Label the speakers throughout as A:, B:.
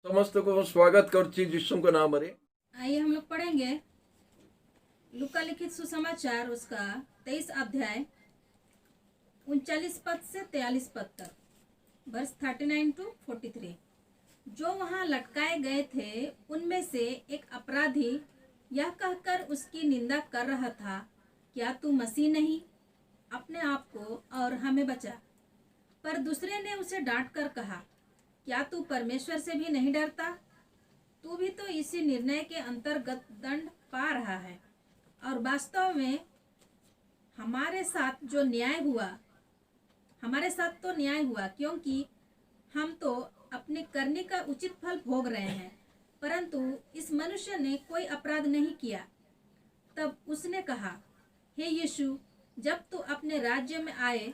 A: समस्त को स्वागत करती यीशु के नाम रे।
B: आइए हम लोग पढ़ेंगे लूका लिखित सुसमाचार उसका 23 अध्याय 39 पद से 43 पद तक, वर्ष 39 to 43। जो वहां लटकाए गए थे उनमें से एक अपराधी यह कहकर उसकी निंदा कर रहा था, क्या तू मसीह नहीं? अपने आप को और हमें बचा। पर दूसरे ने उसे डांट कर कहा, क्या तू परमेश्वर से भी नहीं डरता? तू भी तो इसी निर्णय के अंतर्गत दंड पा रहा है। और वास्तव में हमारे साथ तो न्याय हुआ, क्योंकि हम तो अपने करने का उचित फल भोग रहे हैं, परंतु इस मनुष्य ने कोई अपराध नहीं किया। तब उसने कहा, हे यीशु, जब तू अपने राज्य में आए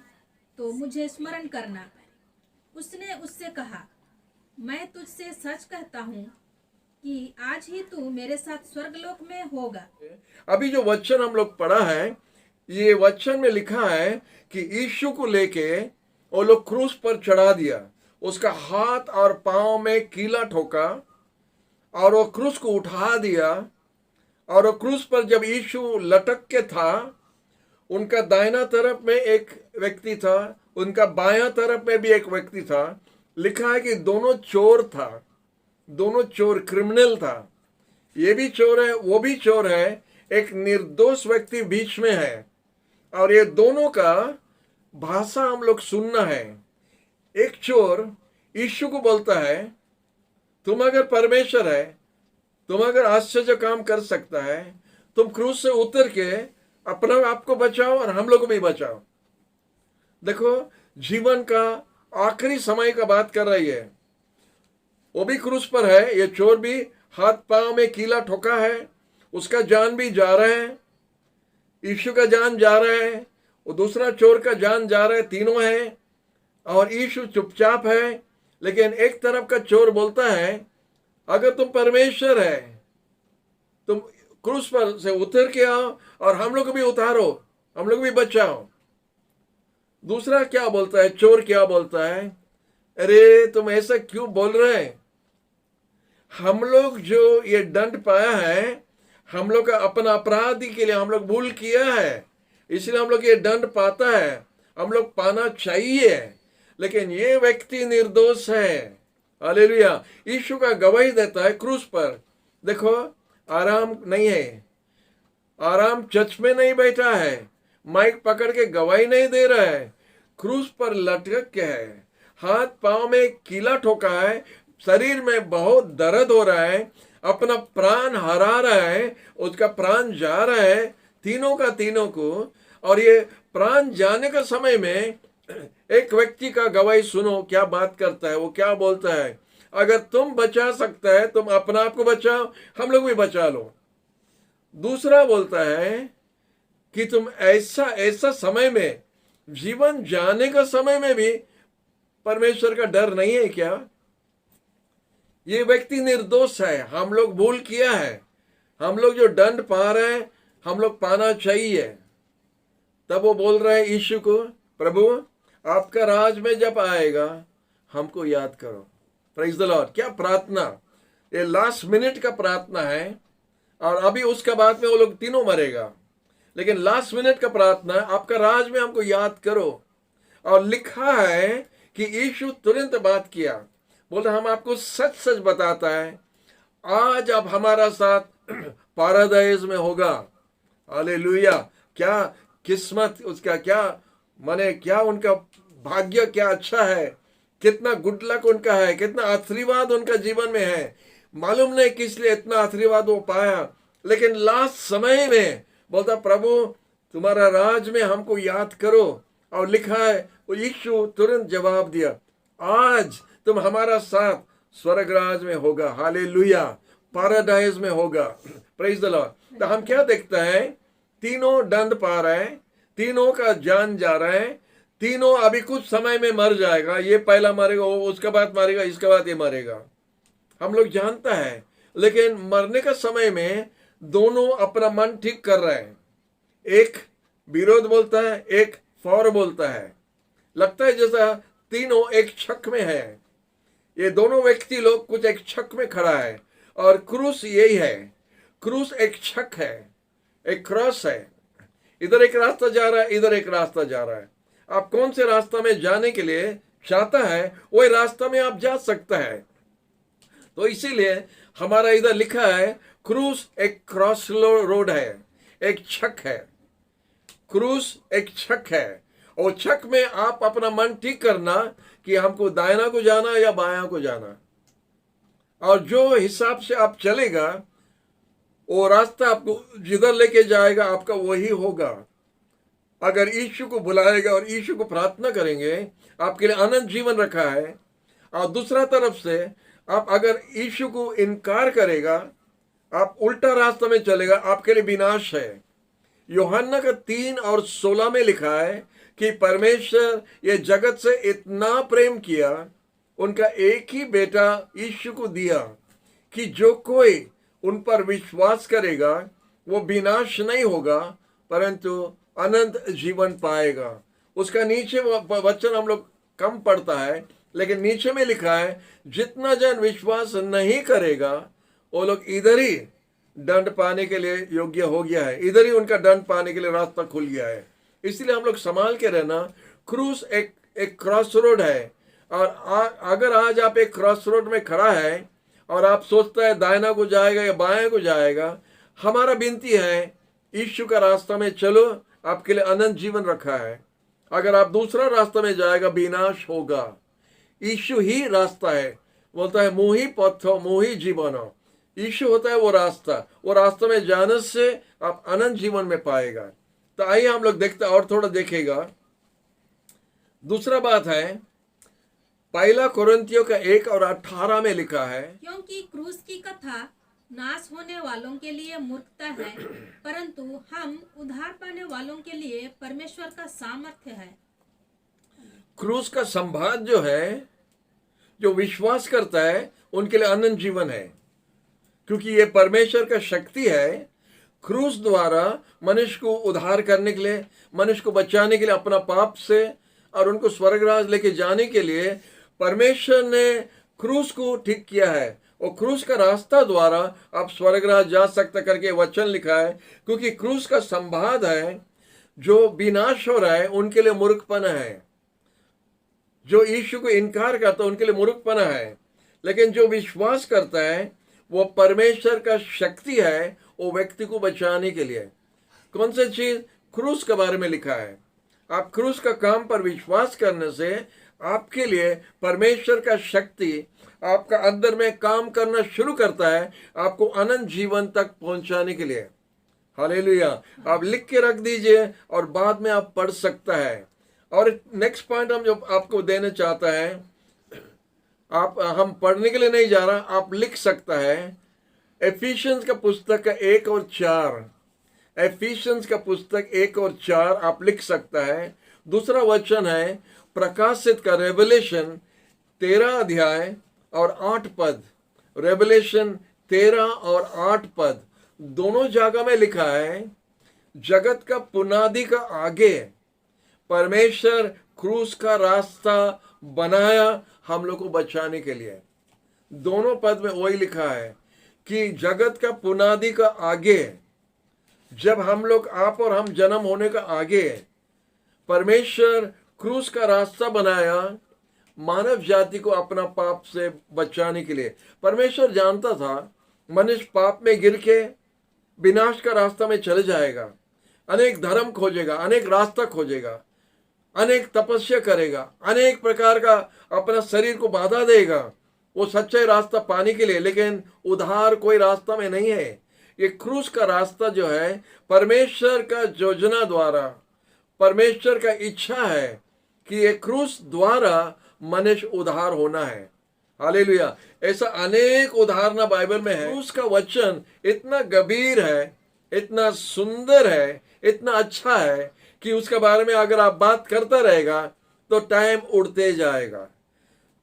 B: तो मुझे स्मरण करना। उसने उससे कहा, मैं तुझसे सच कहता हूँ कि आज ही तू मेरे साथ स्वर्गलोक में होगा।
A: अभी जो वचन हम लोग पढ़ा है, ये वचन में लिखा है कि यीशु को लेके वो लोग क्रूस पर चढ़ा दिया, उसका हाथ और पांव में कीला ठोका और वो क्रूस को उठा दिया। और वो क्रूस पर जब यीशु लटक के था, उनका दाहिना तरफ में एक व्यक्ति था, उनका बायां तरफ में भी एक व्यक्ति था। लिखा है कि दोनों चोर था, दोनों चोर क्रिमिनल था। ये भी चोर है, वो भी चोर है, एक निर्दोष व्यक्ति बीच में है। और ये दोनों का भाषा हम लोग सुनना है। एक चोर यीशु को बोलता है, तुम अगर परमेश्वर है, तुम अगर आश्चर्य काम कर सकता है, तुम क्रूस से उतर के अपना आप को बचाओ और हम लोग को भी बचाओ। देखो, जीवन का आखिरी समय का बात कर रही है। वो भी क्रूस पर है, ये चोर भी हाथ पांव में कीला ठोका है, उसका जान भी जा रहा है, यीशु का जान जा रहा है, वो दूसरा चोर का जान जा रहा है, तीनों है। और यीशु चुपचाप है। लेकिन एक तरफ का चोर बोलता है, अगर तुम परमेश्वर है, तुम क्रूस पर से उतर के आओ और हम लोग को भी उतारो, हम लोग भी बचाओ। दूसरा क्या बोलता है, चोर क्या बोलता है, अरे तुम ऐसा क्यों बोल रहे हैं? हम लोग जो ये दंड पाया है, हम लोग का अपना अपराधी के लिए हम लोग भूल किया है, इसलिए हम लोग ये दंड पाता है, हम लोग पाना चाहिए। लेकिन ये व्यक्ति निर्दोष है हालेलुया। यीशु का गवाही देता है क्रूस पर। देखो, आराम नहीं है, आराम चर्च में नहीं बैठा है, माइक पकड़ के गवाही नहीं दे रहा है, क्रूस पर लटक के है, हाथ पांव में कीला ठोका है, शरीर में बहुत दर्द हो रहा है, अपना प्राण हरा रहा है, उसका प्राण जा रहा है, तीनों का तीनों को। और ये प्राण जाने का समय में एक व्यक्ति का गवाही सुनो, क्या बात करता है, वो क्या बोलता है, अगर तुम बचा सकता है तुम अपना आप को बचाओ, हम लोग भी बचा लो। दूसरा बोलता है कि तुम ऐसा ऐसा समय में, जीवन जाने का समय में भी परमेश्वर का डर नहीं है क्या? ये व्यक्ति निर्दोष है, हम लोग भूल किया है, हम लोग जो दंड पा रहे हैं हम लोग पाना चाहिए। तब वो बोल रहा है यीशु को, प्रभु आपका राज में जब आएगा हमको याद करो। Praise the Lord. क्या प्रार्थना, ये लास्ट मिनट का प्रार्थना है। और अभी उसके बाद में वो लोग तीनों मरेगा, लेकिन लास्ट मिनट का प्रार्थना है, आपका राज में हमको याद करो। और लिखा है कि यीशु तुरंत बात किया, बोलता हम आपको सच सच बताता है, आज अब हमारा साथ पारादाइज में होगा। हालेलुया। क्या किस्मत उसका, क्या माने, क्या उनका भाग्य क्या अच्छा है, कितना गुड लक उनका है, कितना आशीर्वाद उनका जीवन में है। मालूम नहीं किस लिए इतना आशीर्वाद वो पाया, लेकिन लास्ट समय में बोलता प्रभु तुम्हारा राज में हमको याद करो। और लिखा है वो यीशु तुरंत जवाब दिया, आज तुम हमारा साथ स्वर्ग राज में होगा। हालेलुया। पैराडाइज में होगा। Praise the Lord. तो हम क्या देखते हैं, तीनों दंड पा रहे हैं, तीनों का जान जा रहा है, तीनों अभी कुछ समय में मर जाएगा। ये पहला मरेगा, वो उसके बाद मरेगा, इसके बाद ये मरेगा, हम लोग जानता है। लेकिन मरने का समय में दोनों अपना मन ठीक कर रहे हैं, एक विरोध बोलता है, एक फौर बोलता है। लगता है जैसा तीनों एक छक में है। ये दोनों व्यक्ति लोग कुछ एक छक में खड़ा है, और क्रूस यही है। क्रूस एक छक है, एक क्रॉस है। इधर एक रास्ता जा रहा है, इधर एक रास्ता जा रहा है। आप कौन से रास्ता में जाने के लिए चाहता है, वही रास्ता में आप जा सकता है। तो इसीलिए हमारा इधर लिखा है क्रूस एक क्रॉस रोड है, एक छक है। क्रूस एक छक है, और छक में आप अपना मन ठीक करना कि हमको दाहिना को जाना या बायां को जाना। और जो हिसाब से आप चलेगा वो रास्ता आपको जिधर लेके जाएगा आपका वही होगा। अगर यीशु को बुलाएगा और यीशु को प्रार्थना करेंगे, आपके लिए अनंत जीवन रखा है। और दूसरा तरफ से आप अगर यीशु को इनकार करेगा, आप उल्टा रास्ता में चलेगा, आपके लिए विनाश है। यूहन्ना का 3:16 में लिखा है कि परमेश्वर ये जगत से इतना प्रेम किया, उनका एक ही बेटा यीशु को दिया, कि जो कोई उन पर विश्वास करेगा वो विनाश नहीं होगा परंतु अनंत जीवन पाएगा। उसका नीचे वचन हम लोग कम पढ़ता है, लेकिन नीचे में लिखा है जितना जन विश्वास नहीं करेगा वो लोग इधर ही दंड पाने के लिए योग्य हो गया है, इधर ही उनका दंड पाने के लिए रास्ता खुल गया है। इसलिए हम लोग संभाल के रहना। क्रूस एक क्रॉस रोड है, और अगर आज आप एक क्रॉस रोड में खड़ा है और आप सोचता है दाहिना को जाएगा या बाएं को जाएगा, हमारा विनती है यीशु का रास्ता में चलो, आपके लिए अनंत जीवन रखा है। अगर आप दूसरा रास्ता में जाएगा विनाश होगा। यीशु ही रास्ता है, बोलता है मुही पथो मुही जीवनो। यीशु होता है वो रास्ता में जाने से आप अनंत जीवन में पाएगा। तो आइए हम लोग देखते और थोड़ा देखेगा। दूसरा बात है, पहला कोरिन्थियों का 1:18 में लिखा है,
B: क्योंकि क्रूस की कथा नाश होने वालों के लिए मूर्खता है, परंतु हम उद्धार पाने वालों के लिए परमेश्वर का सामर्थ्य है।
A: क्रूस का संवाद जो है, जो विश्वास करता है उनके लिए अनंत जीवन है, क्योंकि ये परमेश्वर का शक्ति है। क्रूस द्वारा मनुष्य को उद्धार करने के लिए, मनुष्य को बचाने के लिए अपना पाप से, और उनको स्वर्गराज लेके जाने के लिए परमेश्वर ने क्रूस को ठीक किया है। और क्रूस का रास्ता द्वारा आप स्वर्गराज जा सकते करके वचन लिखा है, क्योंकि क्रूस का संवाद है जो विनाश हो रहा है उनके लिए मूर्खपना है, जो यीशु को इनकार करता है उनके लिए मूर्खपना है। लेकिन जो विश्वास करता है वो परमेश्वर का शक्ति है वो व्यक्ति को बचाने के लिए। कौन सी चीज? क्रूस के बारे में लिखा है। आप क्रूस का काम पर विश्वास करने से आपके लिए परमेश्वर का शक्ति आपका अंदर में काम करना शुरू करता है, आपको अनंत जीवन तक पहुंचाने के लिए। हालेलुया। आप लिख के रख दीजिए और बाद में आप पढ़ सकता है। और नेक्स्ट पॉइंट हम जो आपको देना चाहता है, आप हम पढ़ने के लिए नहीं जा रहा, आप लिख सकता है। एफिशियंस का पुस्तक का 1 और 4, एफिशियंस का पुस्तक 1 और 4 आप लिख सकता है। दूसरा वचन है प्रकाशित का रेवलेशन 13 अध्याय और 8 पद। रेवलेशन 13 और 8 पद दोनों जगह में लिखा है, जगत का पुनादि का आगे परमेश्वर क्रूस का रास्ता बनाया हम लोग को बचाने के लिए। दोनों पद में वही लिखा है कि जगत का पुनादि का आगे, जब हम लोग, आप और हम जन्म होने का आगे परमेश्वर क्रूस का रास्ता बनाया मानव जाति को अपना पाप से बचाने के लिए। परमेश्वर जानता था मनुष्य पाप में गिर के विनाश का रास्ता में चले जाएगा, अनेक धर्म खोजेगा, अनेक रास्ता खोजेगा, अनेक तपस्या करेगा, अनेक प्रकार का अपना शरीर को बाधा देगा वो सच्चाई रास्ता पाने के लिए, लेकिन उधार कोई रास्ता में नहीं है। ये क्रूस का रास्ता जो है परमेश्वर का योजना द्वारा, परमेश्वर का इच्छा है कि ये क्रूस द्वारा मनुष्य उद्धार होना है। हालेलुया। ऐसा अनेक उदाहरण बाइबल में है। क्रूस का वचन इतना गंभीर है, इतना सुंदर है, इतना अच्छा है कि उसके बारे में अगर आप बात करता रहेगा तो टाइम उड़ते जाएगा।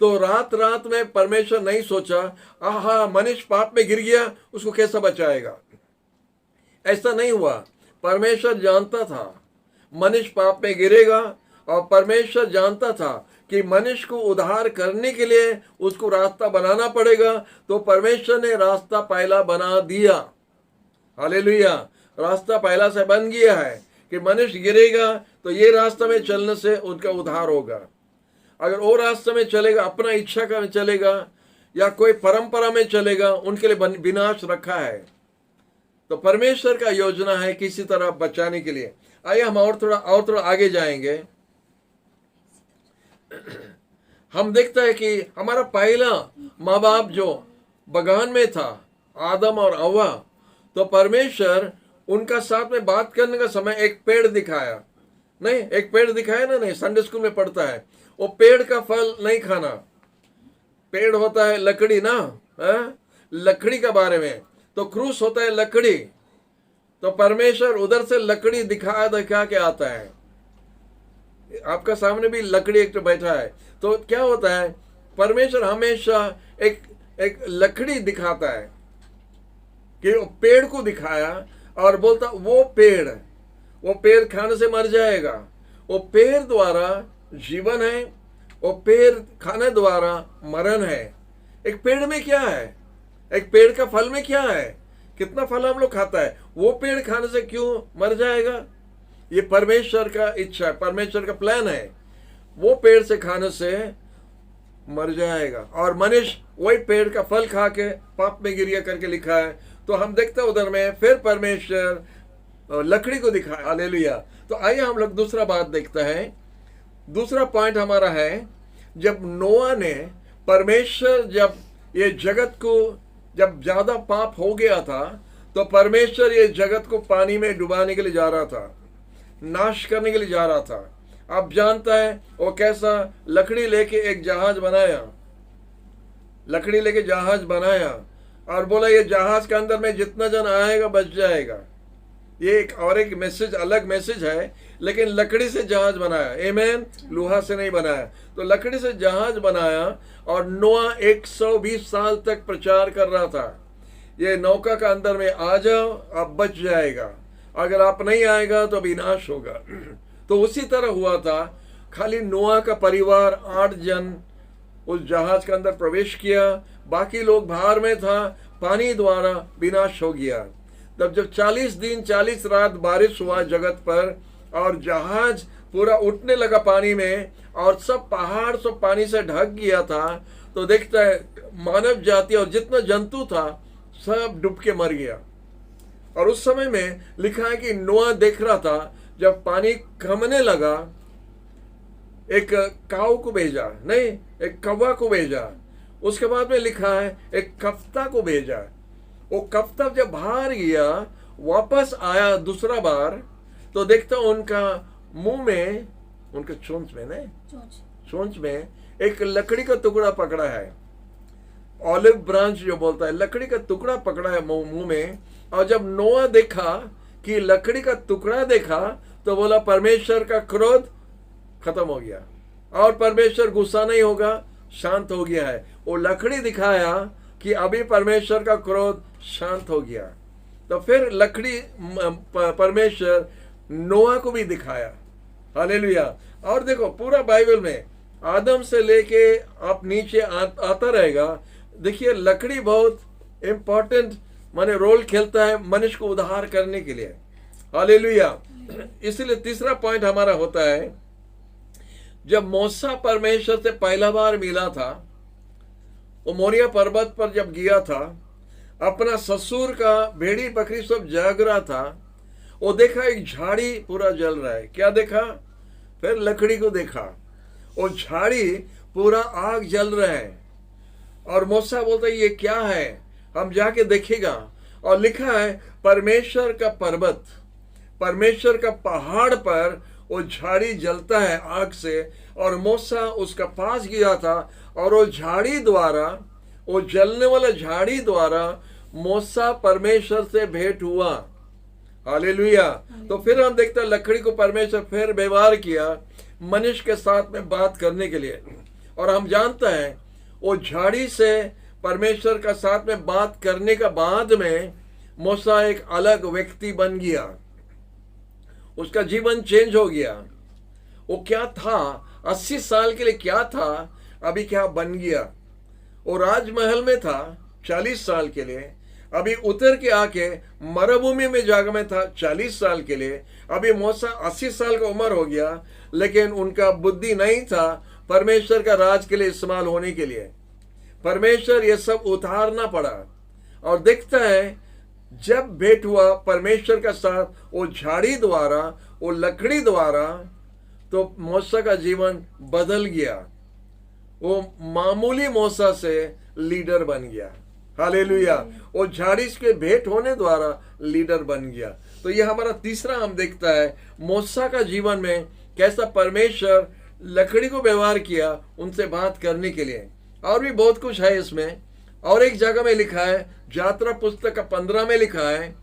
A: तो रात रात में परमेश्वर नहीं सोचा आहा मनुष्य पाप में गिर गया उसको कैसा बचाएगा, ऐसा नहीं हुआ। परमेश्वर जानता था मनुष्य पाप में गिरेगा और परमेश्वर जानता था कि मनुष्य को उद्धार करने के लिए उसको रास्ता बनाना पड़ेगा, तो परमेश्वर ने रास्ता पहला बना दिया। हालेलुया। रास्ता पहला से बन गया है कि मनुष्य गिरेगा तो ये रास्ता में चलने से उनका उद्धार होगा। अगर वो रास्ते में चलेगा, अपना इच्छा का में चलेगा या कोई परंपरा में चलेगा, उनके लिए विनाश रखा है। तो परमेश्वर का योजना है किसी तरह बचाने के लिए। आइए हम और थोड़ा आगे जाएंगे। हम देखते हैं कि हमारा पहला माँ बाप जो बगान में था, आदम और हव्वा, तो परमेश्वर उनका साथ में बात करने का समय एक पेड़ दिखाया। नहीं, एक पेड़ दिखाया ना, नहीं, संडे स्कूल में पढ़ता है। वो पेड़ का फल नहीं खाना। पेड़ होता है लकड़ी ना, लकड़ी का बारे में, तो क्रूस होता है लकड़ी। तो परमेश्वर उधर से लकड़ी दिखा के आता है। आपका सामने भी लकड़ी एक तो बैठा है। तो क्या होता है, परमेश्वर हमेशा एक लकड़ी दिखाता है कि वो पेड़ को दिखाया और बोलता वो पेड़ खाने से मर जाएगा। वो पेड़ द्वारा जीवन है, वो पेड़ खाने द्वारा मरण है। एक पेड़ में क्या है, एक पेड़ का फल में क्या है, कितना फल हम लोग खाता है, वो पेड़ खाने से क्यों मर जाएगा? ये परमेश्वर का इच्छा है, परमेश्वर का प्लान है। वो पेड़ से खाने से मर जाएगा और मनुष्य वही पेड़ का फल खा के पाप में गिर गया करके लिखा है। तो हम देखते हैं उधर में फिर परमेश्वर लकड़ी को दिखाया। हालेलुया। तो आइए हम लोग दूसरा बात देखते हैं। दूसरा पॉइंट हमारा है, जब नोआ ने, परमेश्वर जब ये जगत को, जब ज्यादा पाप हो गया था तो परमेश्वर ये जगत को पानी में डुबाने के लिए जा रहा था, नाश करने के लिए जा रहा था। आप जानता है वो कैसा, लकड़ी लेके एक जहाज बनाया, लकड़ी लेके जहाज बनाया और बोला ये जहाज के अंदर में जितना जन आएगा बच जाएगा। ये एक मैसेज, अलग मैसेज है, लेकिन लकड़ी से जहाज बनाया। आमीन। लोहा से नहीं बनाया। तो लकड़ी से जहाज बनाया और नोआ 120 साल तक प्रचार कर रहा था, ये नौका का अंदर में आ जाओ, अब बच जाएगा, अगर आप नहीं आएगा तो विनाश होगा। तो उसी तरह हुआ था। खाली नोआ का परिवार 8 जन उस जहाज के अंदर प्रवेश किया, बाकी लोग बाहर में था, पानी द्वारा विनाश हो गया। तब जब 40 दिन 40 रात बारिश हुआ जगत पर और जहाज पूरा उठने लगा पानी में और सब पहाड़ सब पानी से ढक गया था, तो देखता है मानव जाति और जितना जंतु था सब डूब के मर गया। और उस समय में लिखा है कि नोआ देख रहा था, जब पानी कमने लगा, एक काऊ को भेजा, नहीं एक कौवा को भेजा। उसके बाद में लिखा है एक कफ्ता को भेजा। वो कफ्ता जब बाहर गया, वापस आया दूसरा बार, तो देखता उनका मुंह में, उनके चोंच में, नहीं चोंच में एक लकड़ी का टुकड़ा पकड़ा है, ऑलिव ब्रांच जो बोलता है, लकड़ी का टुकड़ा पकड़ा है मुंह में। और जब नोआ देखा कि लकड़ी का टुकड़ा देखा, तो बोला परमेश्वर का क्रोध खत्म हो गया और परमेश्वर गुस्सा नहीं होगा, शांत हो गया है। वो लकड़ी दिखाया कि अभी परमेश्वर का क्रोध शांत हो गया। तो फिर लकड़ी परमेश्वर नोआ को भी दिखाया। हालेलुया। और देखो पूरा बाइबल में आदम से लेके आप नीचे आता रहेगा। देखिए लकड़ी बहुत इंपॉर्टेंट माने रोल खेलता है मनुष्य को उद्धार करने के लिए। हालेलुया। इसलिए तीसरा पॉइंट हमारा होता है, जब मूसा परमेश्वर से पहला बार मिला था, वो मोरिया पर्वत पर जब गया था, अपना ससुर का भेड़ी बकरी सब जाग रहा था, वो देखा एक झाड़ी पूरा जल रहा है। क्या देखा? फिर लकड़ी को देखा, वो झाड़ी पूरा आग जल रहा है। और मूसा बोलता है ये क्या है, हम जाके देखेगा। और लिखा है परमेश्वर का पर्वत, परमेश्वर का पहाड़ पर वो झाड़ी जलता है आग से। और मूसा उसका पास गया था और वो झाड़ी द्वारा, वो जलने वाला झाड़ी द्वारा मूसा परमेश्वर से भेंट हुआ। हालेलुया। तो फिर हम देखते हैं लकड़ी को परमेश्वर फिर व्यवहार किया मनुष्य के साथ में बात करने के लिए। और हम जानते हैं वो झाड़ी से परमेश्वर का साथ में बात करने का बाद में मूसा एक अलग व्यक्ति बन गया, उसका जीवन चेंज हो गया। वो क्या था 80 साल के लिए, क्या था अभी क्या बन गया। वो राजमहल में था 40 साल के लिए, अभी उतर के आके मरुभूमि में जागा में था 40 साल के लिए। अभी मूसा 80 साल का उम्र हो गया, लेकिन उनका बुद्धि नहीं था परमेश्वर का राज के लिए इस्तेमाल होने के लिए। परमेश्वर ये सब उतारना पड़ा। और देखता है जब भेंट हुआ परमेश्वर का साथ वो झाड़ी द्वारा, वो लकड़ी द्वारा, तो मूसा का जीवन बदल गया। वो मामूली मूसा से लीडर बन गया। हालेलुया। वो झाड़ी के भेंट होने द्वारा लीडर बन गया। तो ये हमारा तीसरा हम देखता है मूसा का जीवन में कैसा परमेश्वर लकड़ी को व्यवहार किया उनसे बात करने के लिए। और भी बहुत कुछ है इसमें। और एक जगह में लिखा है, यात्रा पुस्तक का 15 में लिखा है,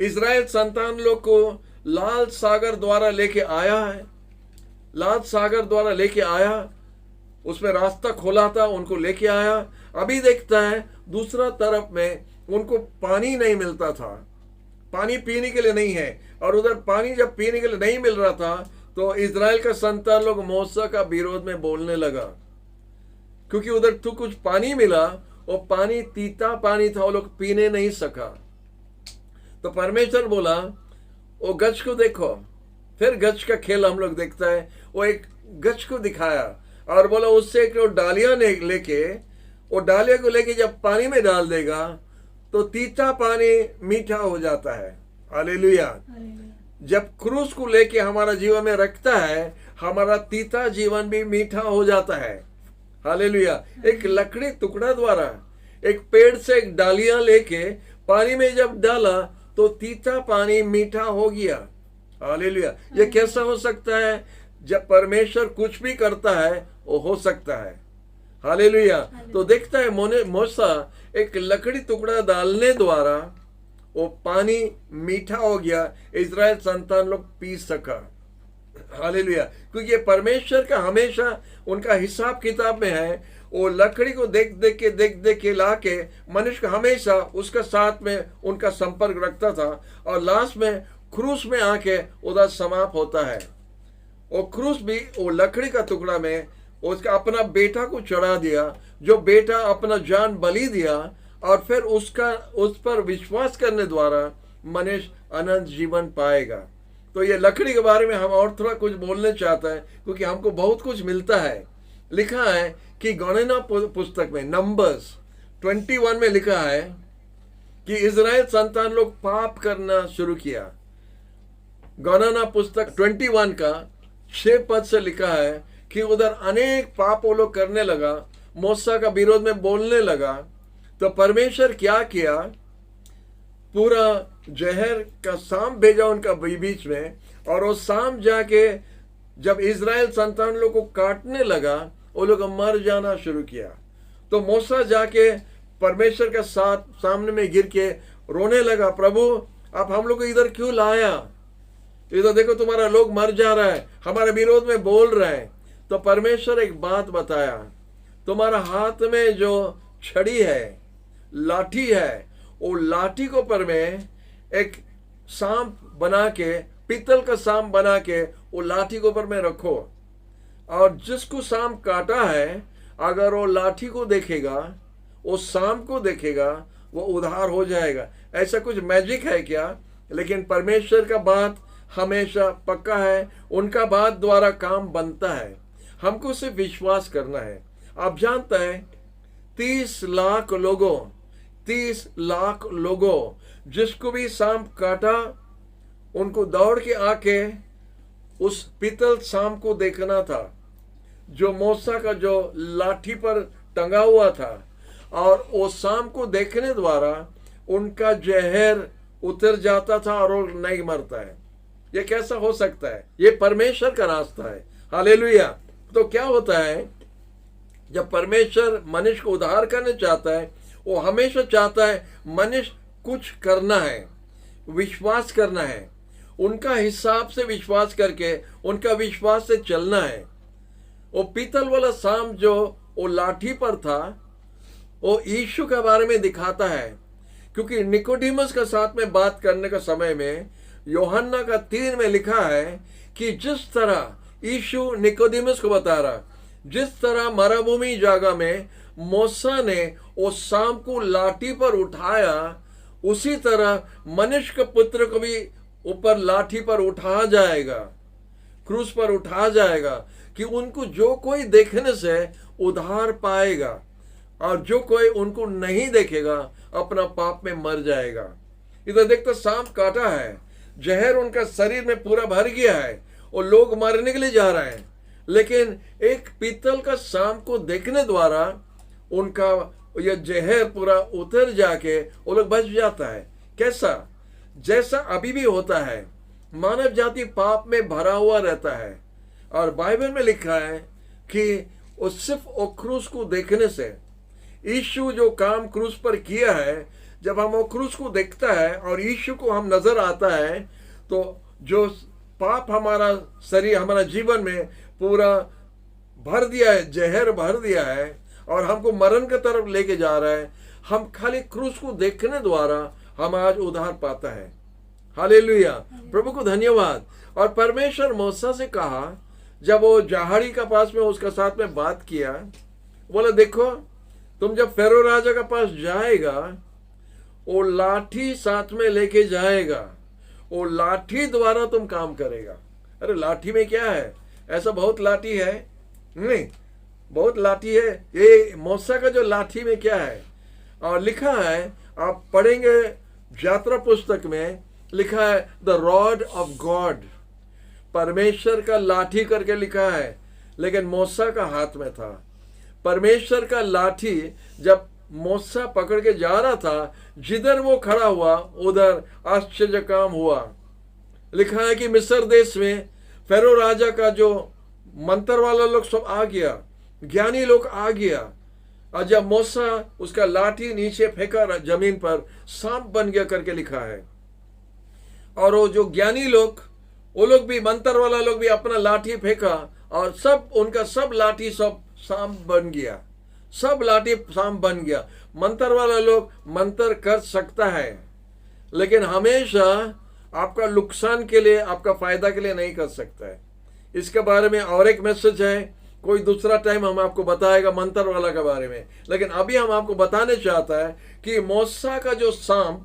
A: इजराइल संतान लोग को लाल सागर द्वारा लेके आया है, लाल सागर द्वारा लेके आया, उसमें रास्ता खोला था, उनको लेके आया। अभी देखता है दूसरा तरफ में उनको पानी नहीं मिलता था, पानी पीने के लिए नहीं है। और उधर पानी जब पीने के लिए नहीं मिल रहा था, तो इजराइल का संतान लोग मूसा का विरोध में बोलने लगा, क्योंकि उधर तो कुछ पानी मिला, वो पानी तीता पानी था, वो लोग पीने नहीं सका। तो परमेश्वर बोला वो गज को देखो। फिर गज का खेल हम लोग देखता है, वो एक गज को दिखाया और बोला उससे एक डालियां लेके, वो डालिया को लेके जब पानी में डाल देगा तो तीता पानी मीठा हो जाता है। हालेलुया। जब क्रूस को लेके हमारा जीवन में रखता है, हमारा तीता जीवन भी मीठा हो जाता है। हालेलुया। एक लकड़ी टुकड़ा द्वारा, एक पेड़ से एक डालियां लेके पानी में जब डाला तो तीता पानी मीठा हो गया। हालेलुया। ये कैसा हो सकता है? जब परमेश्वर कुछ भी करता है वो हो सकता है। हालेलुया। तो देखता है मूसा एक लकड़ी टुकड़ा डालने द्वारा वो पानी मीठा हो गया, इजराइल संतान लोग पी सका। हालेलुया। क्योंकि ये परमेश्वर का हमेशा उनका हिसाब किताब में है। वो लकड़ी को देख देख के लाके मनुष्य का हमेशा उसका साथ में उनका संपर्क रखता था। और लास्ट में क्रूस में आके उधर समाप्त होता है। वो क्रूस भी वो लकड़ी का टुकड़ा में उसका अपना बेटा को चढ़ा दिया, जो बेटा अपना जान बलि दिया। और फिर उस पर विश्वास करने द्वारा मनुष्य अनंत जीवन पाएगा। तो ये लकड़ी के बारे में हम और थोड़ा कुछ बोलने चाहते हैं, क्योंकि हमको बहुत कुछ मिलता है। लिखा है कि गणना पुस्तक में, नंबर्स 21 में लिखा है कि इजराइल संतान लोग पाप करना शुरू किया। गणना पुस्तक 21 का 6 पद से लिखा है कि उधर अनेक पाप वो लोग करने लगा, मूसा का विरोध में बोलने लगा। तो परमेश्वर क्या किया, पूरा जहर का सांप भेजा उनका बीच में, और वो सांप जाके जब इजराइल संतान लोग को काटने लगा, वो लोग मर जाना शुरू किया। तो मूसा जाके परमेश्वर के साथ सामने में गिर के रोने लगा, प्रभु आप हम लोग को इधर क्यों लाया, इधर देखो तुम्हारा लोग मर जा रहा है, हमारे विरोध में बोल रहे हैं। तो परमेश्वर एक बात बताया, तुम्हारा हाथ में जो छड़ी है, लाठी है, वो लाठी को पर में एक सांप बना के, पीतल का सांप बना के वो लाठी को पर में रखो, और जिसको सांप काटा है अगर वो लाठी को देखेगा, वो सांप को देखेगा, वो उद्धार हो जाएगा। ऐसा कुछ मैजिक है क्या? लेकिन परमेश्वर का बात हमेशा पक्का है, उनका बात द्वारा काम बनता है, हमको सिर्फ विश्वास करना है। आप जानते हैं 30 लाख लोगों जिसको भी सांप काटा, उनको दौड़ के आके उस पीतल सांप को देखना था जो मूसा का जो लाठी पर टंगा हुआ था, और वो सांप को देखने द्वारा उनका जहर उतर जाता था और वो नहीं मरता है। ये कैसा हो सकता है? ये परमेश्वर का रास्ता है। हालेलुया। तो क्या होता है, जब परमेश्वर मनुष्य को उद्धार करना चाहता है, वो हमेशा चाहता है मनुष्य कुछ करना है, विश्वास करना है, उनका हिसाब से विश्वास करके उनका विश्वास से चलना है। वो पीतल वाला सांप जो वो लाठी पर था, वो यीशु के बारे में दिखाता है, क्योंकि निकोडिमस के साथ में बात करने का समय में यूहन्ना का 3 में लिखा है कि जिस तरह यीशु निकोडिमस को बता रहा, जिस तरह मरुभूमि जगह में मूसा ने उस सांप को लाठी पर उठाया, उसी तरह मनुष्य के पुत्र को भी ऊपर लाठी पर उठाया जाएगा, क्रूस पर उठाया जाएगा, कि उनको जो कोई देखने से उद्धार पाएगा, और जो कोई उनको नहीं देखेगा अपना पाप में मर जाएगा। इधर देखते सांप काटा है, जहर उनका शरीर में पूरा भर गया है, और लोग मरने के लिए जा रहे हैं, लेकिन एक पीतल का सांप को देखने द्वारा उनका यह जहर पूरा उतर जाके वो लोग बच जाता है। कैसा? जैसा अभी भी होता है, मानव जाति पाप में भरा हुआ रहता है, और बाइबल में लिखा है कि वो सिर्फ वो क्रूस को देखने से, यीशु जो काम क्रूस पर किया है, जब हम वो क्रूस को देखता है और यीशु को हम नजर आता है, तो जो पाप हमारा शरीर, हमारा जीवन में पूरा भर दिया है, जहर भर दिया है, और हमको मरण की तरफ लेके जा रहा है, हम खाली क्रूस को देखने द्वारा हम आज उद्धार पाता है। हालेलुया, प्रभु को धन्यवाद। और परमेश्वर मूसा से कहा, जब वो जहाड़ी का पास में उसका साथ में बात किया, बोला देखो तुम जब फेरो राजा के पास जाएगा, वो लाठी साथ में लेके जाएगा, वो लाठी द्वारा तुम काम करेगा। अरे लाठी में क्या है? ऐसा बहुत लाठी है नहीं, बहुत लाठी है। ये मूसा का जो लाठी में क्या है? और लिखा है, आप पढ़ेंगे यात्रा पुस्तक में लिखा है द रॉड ऑफ गॉड, परमेश्वर का लाठी करके लिखा है, लेकिन मूसा का हाथ में था। परमेश्वर का लाठी जब मूसा पकड़ के जा रहा था, जिधर वो खड़ा हुआ उधर आश्चर्य काम हुआ। लिखा है कि मिस्र देश में फेरो राजा का जो मंत्र वाला लोग सब आ गया, ज्ञानी लोग आ गया, और जब मूसा उसका लाठी नीचे फेंका जमीन पर, सांप बन गया करके लिखा है। और वो जो ज्ञानी लोग, वो लोग भी, मंत्र वाला लोग भी अपना लाठी फेंका, और सब उनका सब लाठी सब सांप बन गया, सब लाठी सांप बन गया। मंत्र वाला लोग मंत्र कर सकता है, लेकिन हमेशा आपका नुकसान के लिए, आपका फायदा के लिए नहीं कर सकता है। इसके बारे में और एक मैसेज है, कोई दूसरा टाइम हम आपको बताएगा मंत्र वाला के बारे में, लेकिन अभी हम आपको बताने चाहता है कि मूसा का जो सांप,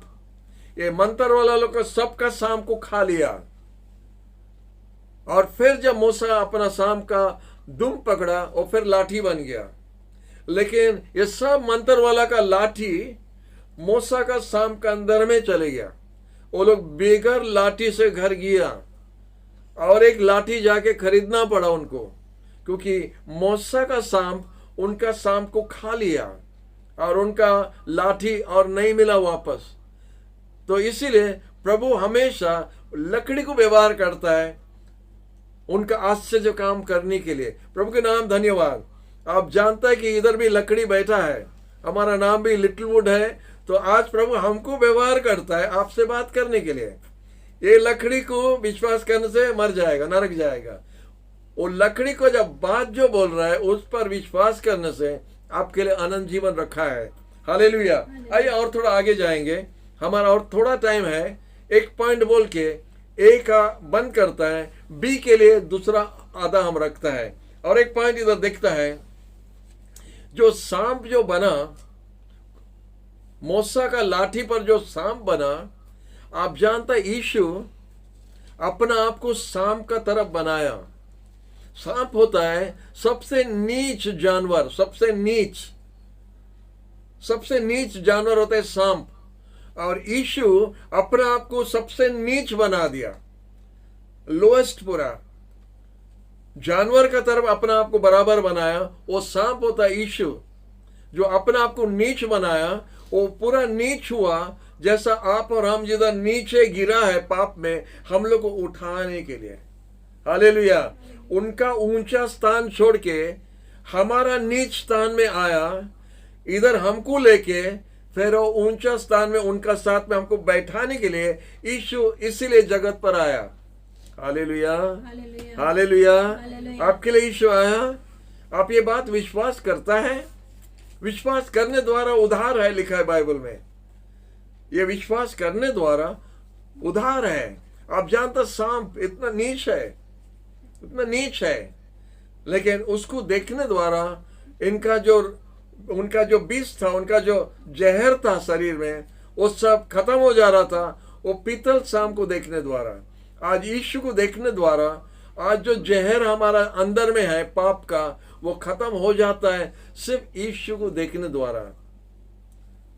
A: ये मंत्र वाला लोग का सबका सांप को खा लिया, और फिर जब मूसा अपना सांप का दुम पकड़ा, और फिर लाठी बन गया। लेकिन ये सब मंत्र वाला का लाठी मूसा का सांप के अंदर में चले गया। वो लोग बेगर लाठी से घर गया और एक लाठी जाके खरीदना पड़ा उनको, क्योंकि मूसा का सांप उनका सांप को खा लिया और उनका लाठी और नहीं मिला वापस। तो इसीलिए प्रभु हमेशा लकड़ी को व्यवहार करता है उनका आश्चर्य काम करने के लिए। प्रभु के नाम धन्यवाद। आप जानते हैं कि इधर भी लकड़ी बैठा है, हमारा नाम भी लिटिल वुड है। तो आज प्रभु हमको व्यवहार करता है आपसे बात करने के लिए। ये लकड़ी को विश्वास करने से मर जाएगा, नरक जाएगा। वो लकड़ी को जब बात जो बोल रहा है उस पर विश्वास करने से आपके लिए अनंत जीवन रखा है। हालेलुया। आइए और थोड़ा आगे जाएंगे, हमारा और थोड़ा टाइम है। एक पॉइंट बोल के ए का बंद करता है, बी के लिए दूसरा आधा हम रखता है। और एक पॉइंट इधर देखता है, जो सांप जो बना, मूसा का लाठी पर जो सांप बना, आप जानते हैं यीशु अपना आप को सांप का तरफ बनाया। सांप होता है सबसे नीच जानवर, सबसे नीच जानवर होता है सांप। और यीशु अपने आप को सबसे नीच बना दिया, लोएस्ट पूरा जानवर का तरफ अपने आप को बराबर बनाया। वो सांप होता है यीशु, जो अपने आप को नीच बनाया। वो पूरा नीच हुआ, जैसा आप और हम जिधर नीचे गिरा है पाप में, हम लोग को उठाने के लिए। हालेलुया। उनका ऊंचा स्थान छोड़ के हमारा नीच स्थान में आया, इधर हमको लेके फिर वो ऊंचा स्थान में उनका साथ में हमको बैठाने के लिए यीशु इसीलिए जगत पर आया। Hallelujah, hallelujah. आपके लिए यीशु आया। आप ये बात विश्वास करता है? विश्वास करने द्वारा उद्धार है, लिखा है बाइबल में। ये विश्वास करने द्वारा उद्धार है। आप जानते सांप इतना नीच है, लेकिन उसको देखने द्वारा उनका जो विष था, उनका जो जहर था शरीर में, वो सब खत्म हो जा रहा था। वो पीतल सांप को देखने द्वारा, आज यीशु को देखने द्वारा, आज जो जहर हमारा अंदर में है पाप का, वो खत्म हो जाता है सिर्फ यीशु को देखने द्वारा।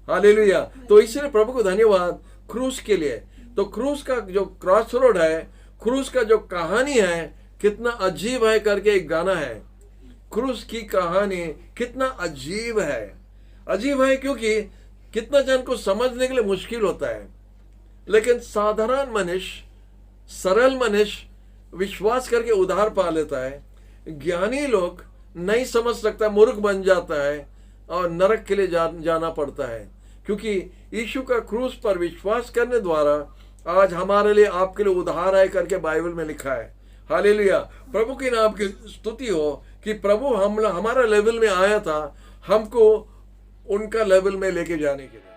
A: हालेलुया। तो इसलिए प्रभु को धन्यवाद क्रूस के लिए। तो क्रूस का जो क्रॉस रोड है, क्रूस का जो कहानी है, कितना अजीब है करके एक गाना है। क्रूस की कहानी कितना अजीब है क्योंकि कितना जन को समझने के लिए मुश्किल होता है, लेकिन साधारण मनुष्य, सरल मनुष्य विश्वास करके उद्धार पा लेता है। ज्ञानी लोग नहीं समझ सकता, मूर्ख बन जाता है और नरक के लिए जाना पड़ता है। क्योंकि यीशु का क्रूस पर विश्वास करने द्वारा आज हमारे लिए, आपके लिए उद्धार है करके बाइबल में लिखा है। हालेलुया। प्रभु के नाम की स्तुति हो कि प्रभु हमारा लेवल में आया था, हमको उनका लेवल में लेके जाने के लिए।